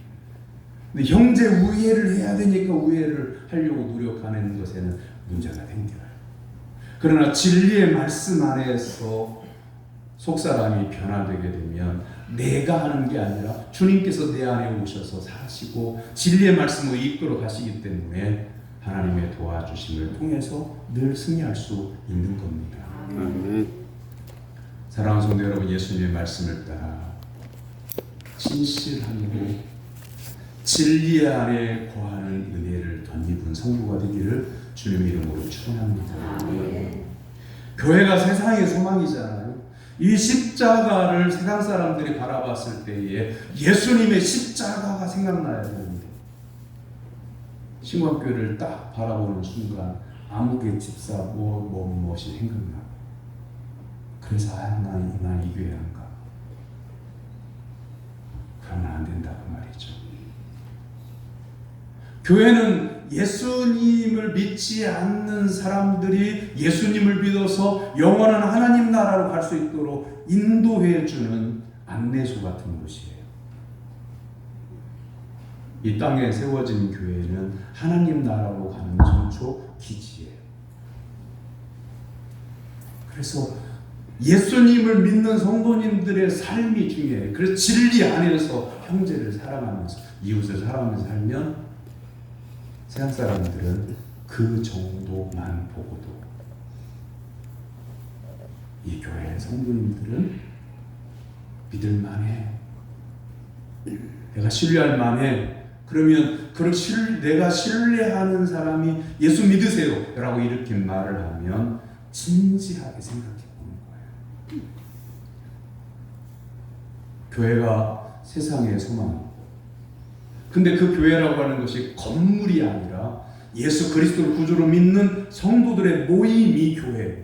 근데 형제 우애를 해야 되니까 우애를 하려고 노력하는 것에는 문제가 생겨요. 그러나 진리의 말씀 안에서 속사람이 변화되게 되면 내가 하는 게 아니라 주님께서 내 안에 오셔서 사시고 진리의 말씀을 이끌어 가시기 때문에 하나님의 도와주심을 통해서 늘 승리할 수 있는 겁니다. 아멘. 사랑하는 성도 여러분, 예수님의 말씀을 따라 진실함으로 진리 안에 거하는 은혜를 덧입은 성도가 되기를 주님 이름으로 축원합니다. 교회가 세상의 소망이잖아요. 이 십자가를 세상 사람들이 바라봤을 때에 예수님의 십자가가 생각나야 되는데 신광교회를 딱 바라보는 순간 아무개 집사 무엇이 생각나. 그래서 나 이 교회 안 가. 그러면 안 된다고 말이죠. 교회는 예수님을 믿지 않는 사람들이 예수님을 믿어서 영원한 하나님 나라로 갈 수 있도록 인도해 주는 안내소 같은 곳이에요. 이 땅에 세워진 교회는 하나님 나라로 가는 전초 기지예요. 그래서 예수님을 믿는 성도님들의 삶이 중요해요. 그래서 진리 안에서 형제를 사랑하면서 이웃을 사랑하면서 살면 세상 사람들은 그 정도만 보고도 이 교회의 성도님들은 믿을만해. 내가 신뢰할 만해. 그러면 내가 신뢰하는 사람이 예수 믿으세요 라고 이렇게 말을 하면 진지하게 생각해 보는 거예요. 교회가 세상의 소망이고, 근데 그 교회라고 하는 것이 건물이 아니라 예수 그리스도를 구주로 믿는 성도들의 모임이 교회예요.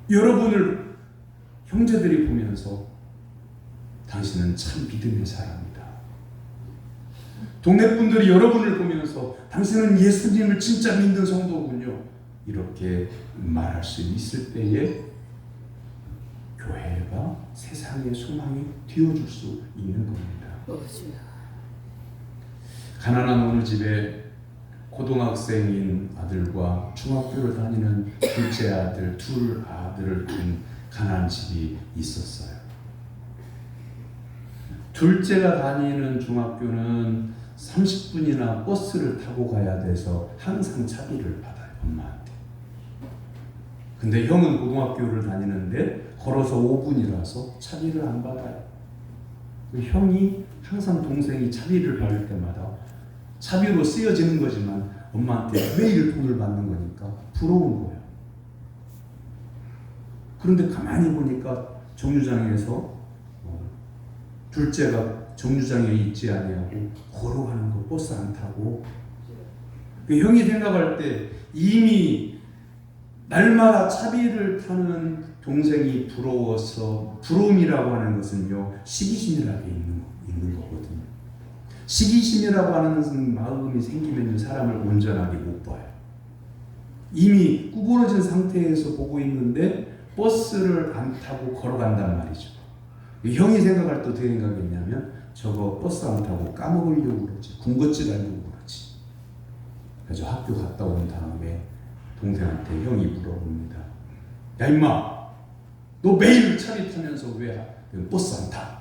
여러분을 형제들이 보면서 당신은 참 믿음의 사람이다. 동네 분들이 여러분을 보면서 당신은 예수님을 진짜 믿는 성도군요. 이렇게 말할 수 있을 때에 교회가 세상의 소망이 되어줄 수 있는 겁니다. 가난한 어느 집에 고등학생인 아들과 중학교를 다니는 둘째 아들, 둘 아들을 둔 가난한 집이 있었어요. 둘째가 다니는 중학교는 30분이나 버스를 타고 가야 돼서 항상 차비를 받아요, 엄마한테. 근데 형은 고등학교를 다니는데 걸어서 5분이라서 차비를 안 받아요. 형이 항상 동생이 차비를 받을 때마다 차비로 쓰여지는 거지만 엄마한테 매일 돈을 받는 거니까 부러운 거예요. 그런데 가만히 보니까 정류장에서 둘째가 정류장에 있지 아니하고 걸어가는 거, 버스 안 타고. 형이 생각할 때 이미 날마다 차비를 타는 동생이 부러워서, 부러움이라고 하는 것은요 시기심이라고 있는 거거든요. 시기심이라고 하는 마음이 생기면 사람을 온전하게 못 봐요. 이미 구부러진 상태에서 보고 있는데 버스를 안 타고 걸어간단 말이죠. 형이 생각할 때 어떻게 생각했냐면 저거 버스 안 타고 까먹으려고 그러지, 군것질 하려고 그러지. 그래서 학교 갔다 온 다음에 동생한테 형이 물어봅니다. 야 임마, 너 매일 차비 타면서 왜 버스 안 타?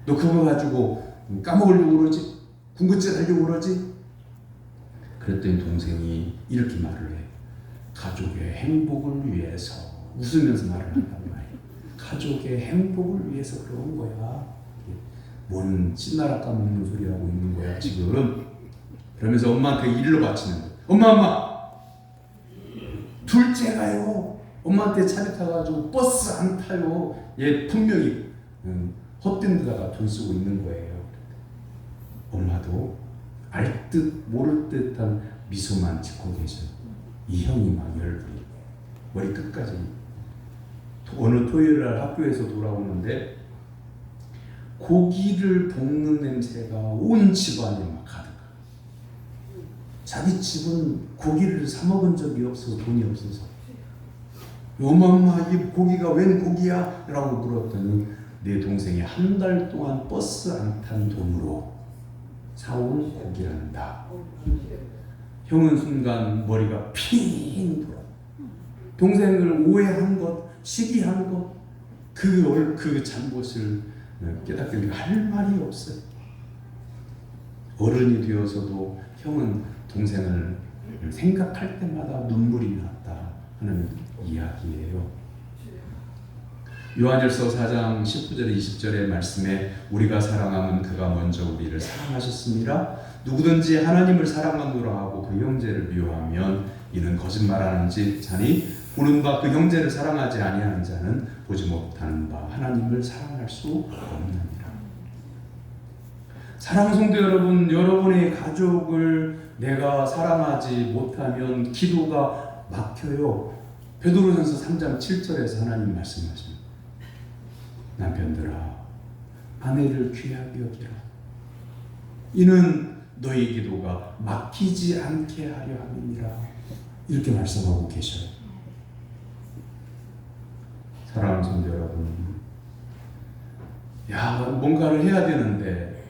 너 그거 가지고 까먹으려고 그러지? 군것질 하려고 그러지? 그랬더니 동생이 이렇게 말을 해. 가족의 행복을 위해서. 웃으면서 말을 한단 말이에요. 가족의 행복을 위해서 그런 거야. 뭔 찐나라 까먹는 소리 하고 있는 거야 지금. 그러면서 엄마한테 일로 바치는 거야. 엄마 둘째가요 엄마한테 차비 타가지고 버스 안 타요. 얘 분명히 헛된 데다가 돈 쓰고 있는 거예요. 엄마도 알 듯 모를 듯한 미소만 짓고 계셔. 이 형이 막 열불이 머리 끝까지. 어느 토요일날 학교에서 돌아오는데 고기를 볶는 냄새가 온 집안에 막 가득해. 자기 집은 고기를 사 먹은 적이 없어서 돈이 없어서. 엄마 이 고기가 웬 고기야? 라고 물었더니 내 동생이 한 달 동안 버스 안 탄 돈으로 사온 고기란다. 형은 순간 머리가 핑 돌아. 동생을 오해한 것, 시기한 것, 그 잘못을 깨닫게 되면 할 말이 없어요. 어른이 되어서도 형은 동생을 생각할 때마다 눈물이 났다 하는 이야기예요. 요한일서 4장 19절에 20절의 말씀에 우리가 사랑하면 그가 먼저 우리를 사랑하셨습니다. 누구든지 하나님을 사랑하노라 하고 그 형제를 미워하면 이는 거짓말하는 자니 보는 바 그 형제를 사랑하지 아니하는 자는 보지 못하는 바 하나님을 사랑할 수 없느니라. 사랑하는 성도 여러분, 여러분의 가족을 내가 사랑하지 못하면 기도가 막혀요. 베드로전서 3장 7절에서 하나님 말씀하십니다. 남편들아 아내를 귀하게 여기라. 이는 너희 기도가 막히지 않게 하려 함이니라. 이렇게 말씀하고 계셔요. 사랑하는 성도 여러분, 뭔가를 해야 되는데,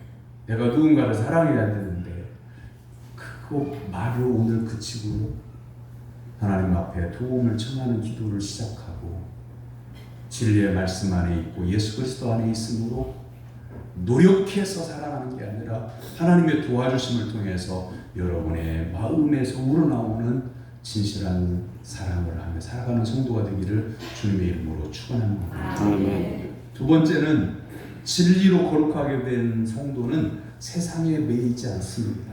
내가 누군가를 사랑해야 되는데 그거 말을 오늘 그치고 하나님 앞에 도움을 청하는 기도를 시작하고 진리의 말씀 안에 있고 예수 그리스도 안에 있으므로 노력해서 살아가는 게 아니라 하나님의 도와주심을 통해서 여러분의 마음에서 우러나오는 진실한 사랑을 하며 살아가는 성도가 되기를 주님의 이름으로 축원합니다. 두 번째는 진리로 거룩하게 된 성도는 세상에 매이지 않습니다.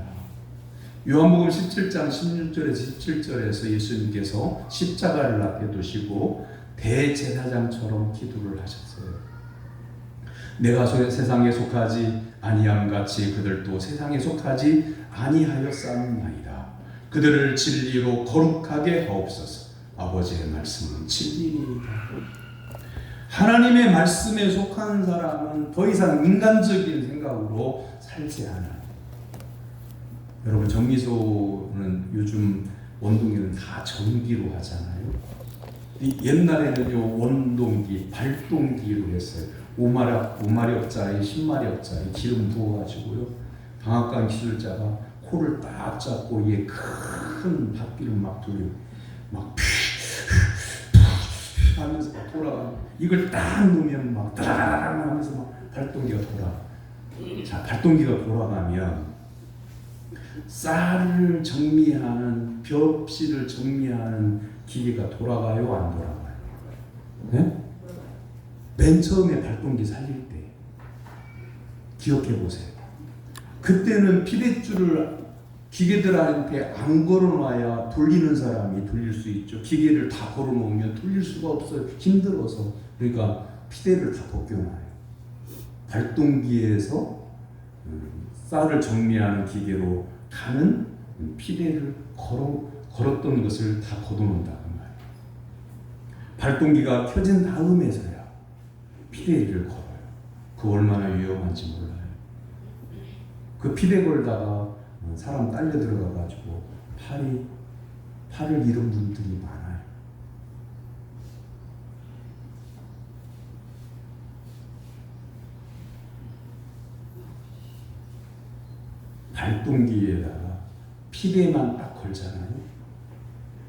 요한복음 17장 16절에서 17절에서 예수님께서 십자가를 앞에 두시고 대제사장처럼 기도를 하셨어요. 내가 세상에 속하지 아니함 같이 그들도 세상에 속하지 아니하였사옵나이다. 그들을 진리로 거룩하게 하옵소서. 아버지의 말씀은 진리입니다. 하나님의 말씀에 속한 사람은 더 이상 인간적인 생각으로 살지 않아요. 여러분, 정미소는 요즘 원동기는 다 전기로 하잖아요. 옛날에는요, 원동기, 발동기로 했어요. 5마력짜리, 10마력짜리 기름 부어가지고요. 방앗간 기술자가 코를 딱 잡고 이게 큰 바퀴를 막 돌리고 막 하면서 막 돌아가는, 이걸 딱 놓으면 막 따라라라 하면서 막 발동기가 돌아. 자, 발동기가 돌아가면 쌀을 정미하는, 벽실을 정미하는 기계가 돌아가요, 안 돌아가요? 네? 맨 처음에 발동기 살릴 때 기억해 보세요. 그때는 피대줄을 기계들한테 안 걸어놔야 돌리는 사람이 돌릴 수 있죠. 기계를 다 걸어놓으면 돌릴 수가 없어요. 힘들어서. 그러니까 피대를 다 벗겨놔요. 발동기에서 쌀을 정리하는 기계로 가는 피대를 걸었던 것을 다 걷어놓는다는 말이에요. 발동기가 켜진 다음에서야 피대를 걸어요. 그 얼마나 위험한지 몰라요. 그 피대 걸다가 사람 딸려 들어가가지고 팔을 잃은 분들이 많아요. 발동기에다가 피대만 딱 걸잖아요.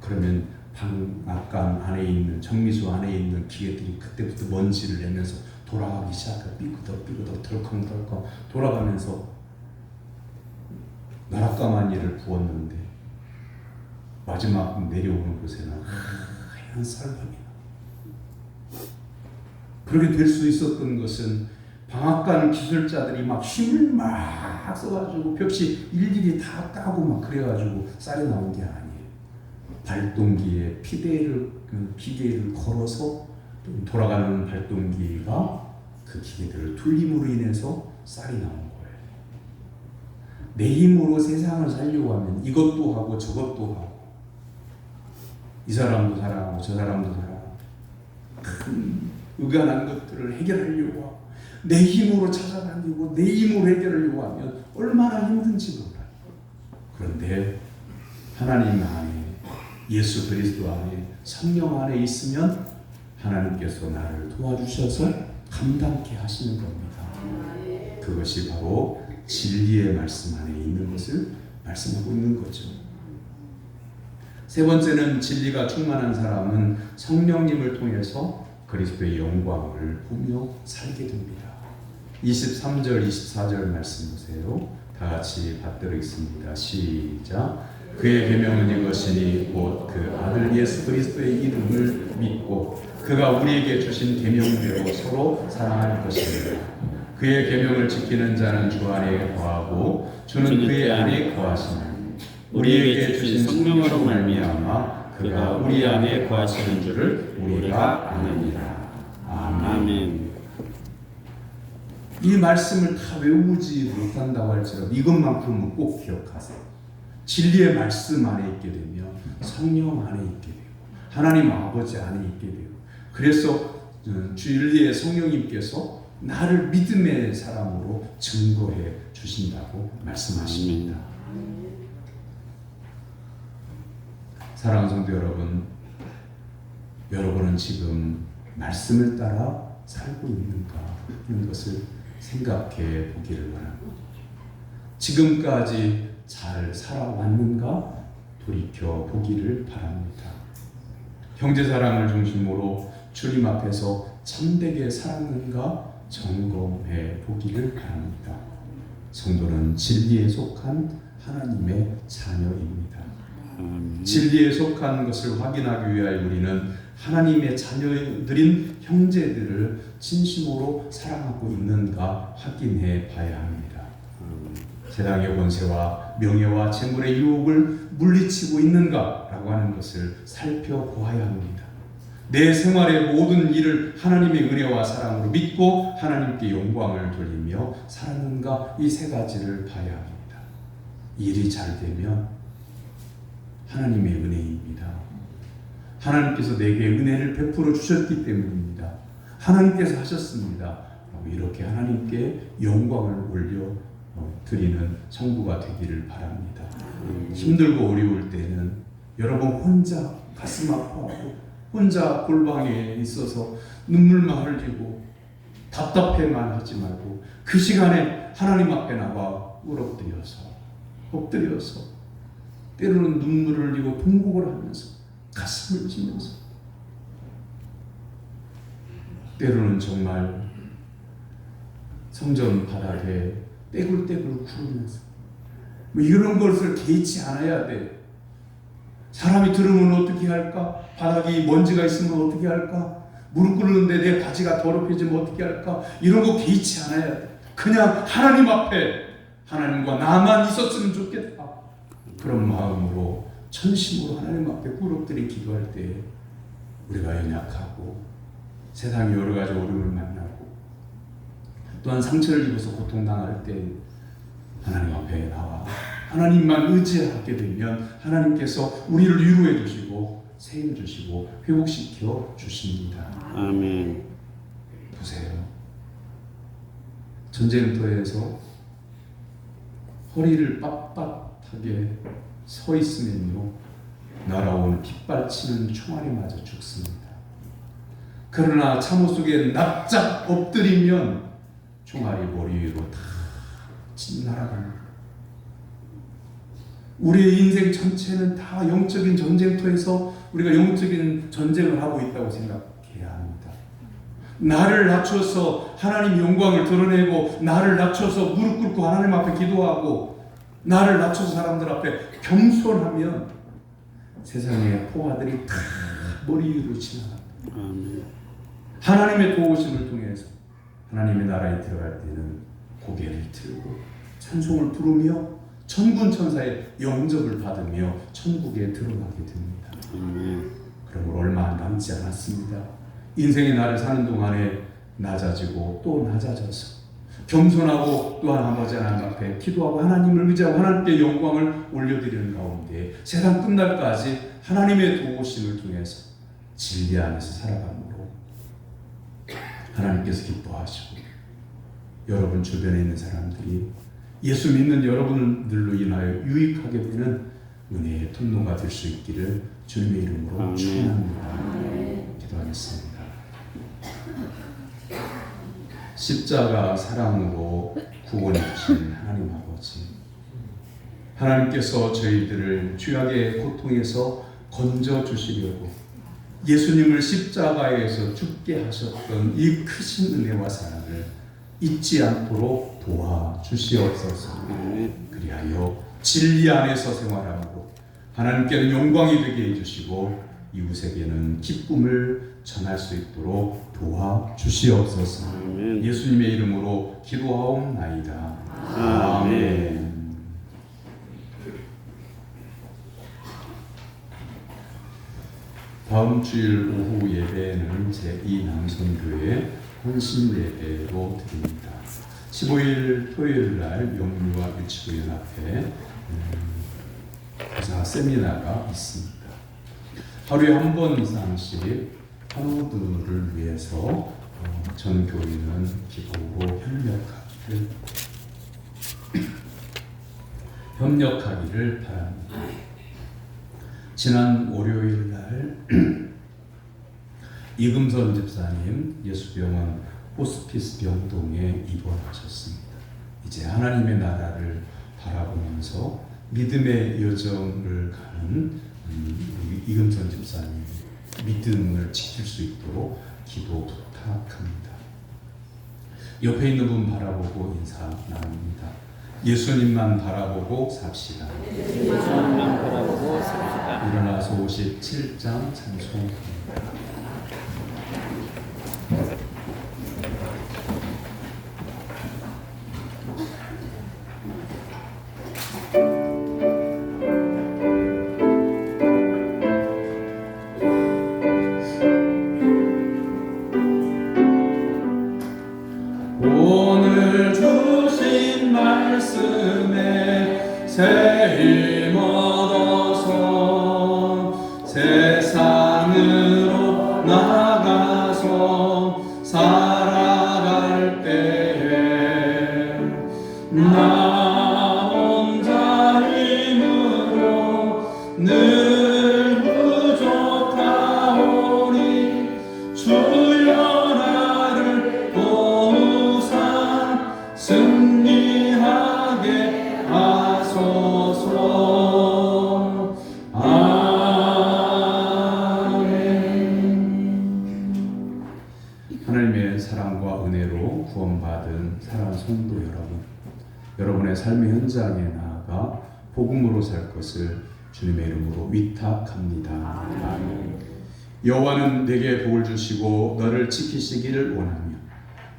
그러면 방앗간 안에 있는, 정미소 안에 있는 기계들이 그때부터 먼지를 내면서 돌아가기 시작해요. 삐그덕 덜컹덜컹 돌아가면서 나락가마니를 부었는데 마지막 내려오는 곳에는 하얀 쌀밥이 나. 그렇게 될 수 있었던 것은 방앗간 기술자들이 막 힘을 막 써가지고 벽시 일일이 다 까고 막 그래가지고 쌀이 나온 게 아니에요. 발동기에 기계를 걸어서 돌아가는 발동기가 그 기계들을 돌림으로 인해서 쌀이 나온 거예요. 내 힘으로 세상을 살려고 하면 이것도 하고 저것도 하고, 이 사람도 사랑하고 저 사람도 사랑하고, 큰 의견한 것들을 해결하려고 하고, 내 힘으로 찾아다니고 내 힘으로 해결하려고 하면 얼마나 힘든지 몰라요. 그런데 하나님 안에, 예수 그리스도 안에, 성령 안에 있으면 하나님께서 나를 도와주셔서 감당케 하시는 겁니다. 그것이 바로 진리의 말씀 안에 있는 것을 말씀하고 있는 거죠. 세 번째는 진리가 충만한 사람은 성령님을 통해서 그리스도의 영광을 보며 살게 됩니다. 23절, 24절 말씀 보세요. 다 같이 받들어 있습니다. 시작. 그의 계명은 이것이니 곧 그 아들 예수 그리스도의 이름을 믿고 그가 우리에게 주신 계명대로 서로 사랑할 것입니다. 그의 계명을 지키는 자는 주 안에 거하고 주는 그의 안에 거하시며 우리에게 주신 성령으로 말미암아 그가 우리 안에 거하시는 줄을 우리가 아느니라. 아멘. 이 말씀을 다 외우지 못한다고 할지라도 이것만큼은 꼭 기억하세요. 진리의 말씀 안에 있게 되면 성령 안에 있게 되고 하나님 아버지 안에 있게 되고 그래서 진리의 성령님께서 나를 믿음의 사람으로 증거해 주신다고 말씀하십니다. 사랑하는 성도 여러분, 여러분은 지금 말씀을 따라 살고 있는가 하는 것을 생각해 보기를 바랍니다. 지금까지 잘 살아왔는가 돌이켜 보기를 바랍니다. 형제 사랑을 중심으로 주님 앞에서 참되게 살았는가 점검해 보기를 바랍니다. 성도는 진리에 속한 하나님의 자녀입니다. 진리에 속한 것을 확인하기 위하여 우리는 하나님의 자녀들인 형제들을 진심으로 사랑하고 있는가 확인해 봐야 합니다. 세상의 권세와 명예와 재물의 유혹을 물리치고 있는가라고 하는 것을 살펴보아야 합니다. 내 생활의 모든 일을 하나님의 은혜와 사랑으로 믿고 하나님께 영광을 돌리며 살았는가 이 세 가지를 봐야 합니다. 일이 잘 되면 하나님의 은혜입니다. 하나님께서 내게 은혜를 베풀어 주셨기 때문입니다. 하나님께서 하셨습니다. 이렇게 하나님께 영광을 올려 드리는 성도가 되기를 바랍니다. 힘들고 어려울 때는 여러분 혼자 가슴 아파하고 혼자 골방에 있어서 눈물만 흘리고 답답해만 하지 말고 그 시간에 하나님 앞에 나와 엎드려서 때로는 눈물을 흘리고 통곡을 하면서 가슴을 치면서 때로는 정말 성전 바닥에 떼굴떼굴 구르면서 이런 것을 개의치 않아야 돼. 사람이 들으면 어떻게 할까? 바닥이 먼지가 있으면 어떻게 할까? 무릎 꿇는데 내 바지가 더럽혀지면 어떻게 할까? 이런 거 개의치 않아야 돼. 그냥 하나님 앞에 하나님과 나만 있었으면 좋겠다. 그런 마음으로 전심으로 하나님 앞에 꿇어엎드려 기도할 때 우리가 연약하고 세상에 여러 가지 어려움을 만나고 또한 상처를 입어서 고통당할 때 하나님 앞에 나와 하나님만 의지하게 되면 하나님께서 우리를 위로해 주시고 세임 주시고 회복시켜 주십니다. 아멘. 보세요. 전쟁터에서 허리를 빳빳하게 서 있으면요 날아오는 빗발치는 총알에 맞아 죽습니다. 그러나 참호 속에 납작 엎드리면 총알이 머리 위로 다 날아갑니다. 우리의 인생 전체는 다 영적인 전쟁터에서 우리가 영적인 전쟁을 하고 있다고 생각해야 합니다. 나를 낮춰서 하나님 영광을 드러내고 나를 낮춰서 무릎 꿇고 하나님 앞에 기도하고 나를 낮춰서 사람들 앞에 겸손하면 세상의 포화들이 다 머리 위로 지나갑니다. 하나님의 도우심을 통해서 하나님의 나라에 들어갈 때는 고개를 들고 찬송을 부르며 천군 천사의 영접을 받으며 천국에 들어가게 됩니다. 그러므로 얼마 남지 않았습니다. 인생의 날을 사는 동안에 낮아지고 또 낮아져서 겸손하고 또한 아버지 하나님 앞에 기도하고 하나님을 의지하고 하나님께 영광을 올려드리는 가운데 세상 끝날까지 하나님의 도우심을 통해서 진리 안에서 살아감으로 하나님께서 기뻐하시고 여러분 주변에 있는 사람들이 예수 믿는 여러분들로 인하여 유익하게 되는 은혜의 통로가 될 수 있기를 주님의 이름으로 축원합니다. 기도하겠습니다. 십자가 사랑으로 구원해 주신 하나님 아버지, 하나님께서 저희들을 죄악의 고통에서 건져 주시려고 예수님을 십자가에서 죽게 하셨던 이 크신 은혜와 사랑을 잊지 않도록 도와주시옵소서. 그리하여 진리 안에서 생활하고 하나님께는 영광이 되게 해주시고 이웃에게는 기쁨을 전할 수 있도록 도와주시옵소서. 예수님의 이름으로 기도하옵나이다. 아멘. 다음 주일 오후 예배는 제2 남선교회 헌신 예배로 드립니다. 15일 토요일 날 영유아 유치부 연합회 교사 세미나가 있습니다. 하루에 한 번 이상씩 한우들을 위해서 전 교인은 기도로 협력하기를 바랍니다. 지난 월요일 날 이금선 집사님 예수병원 호스피스 병동에 입원하셨습니다. 이제 하나님의 나라를 바라보면서 믿음의 여정을 가는 이금선 집사님 믿음을 지킬 수 있도록 기도 부탁합니다. 옆에 있는 분 바라보고 인사 나눕니다. 예수님만 바라보고 삽시다. 예수님만 바라보고 삽시다. 일어나서 57장 찬송합니다. 오늘 주신 말씀에 새 힘 얻어서 세상으로 나가서 살아갈 때에 나 혼자 힘으로 늘 부족하오니 주여 나를 도우사 승리하게 하소서. 아멘. 하나님의 사랑과 은혜로 구원받은 사랑하는 성도 여러분, 여러분의 삶의 현장에 나아가 복음으로 살 것을 주님의 이름으로 위탁합니다. 아멘. 여호와는 내게 복을 주시고 너를 지키시기를 원하며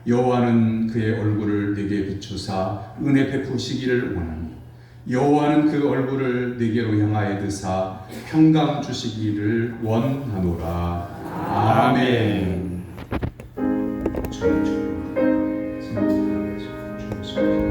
여호와는 그의 얼굴을 내게 비추사 은혜 베푸시기를 원하며 여호와는 그 얼굴을 내게로 향하여 드사 평강 주시기를 원하노라. 아멘.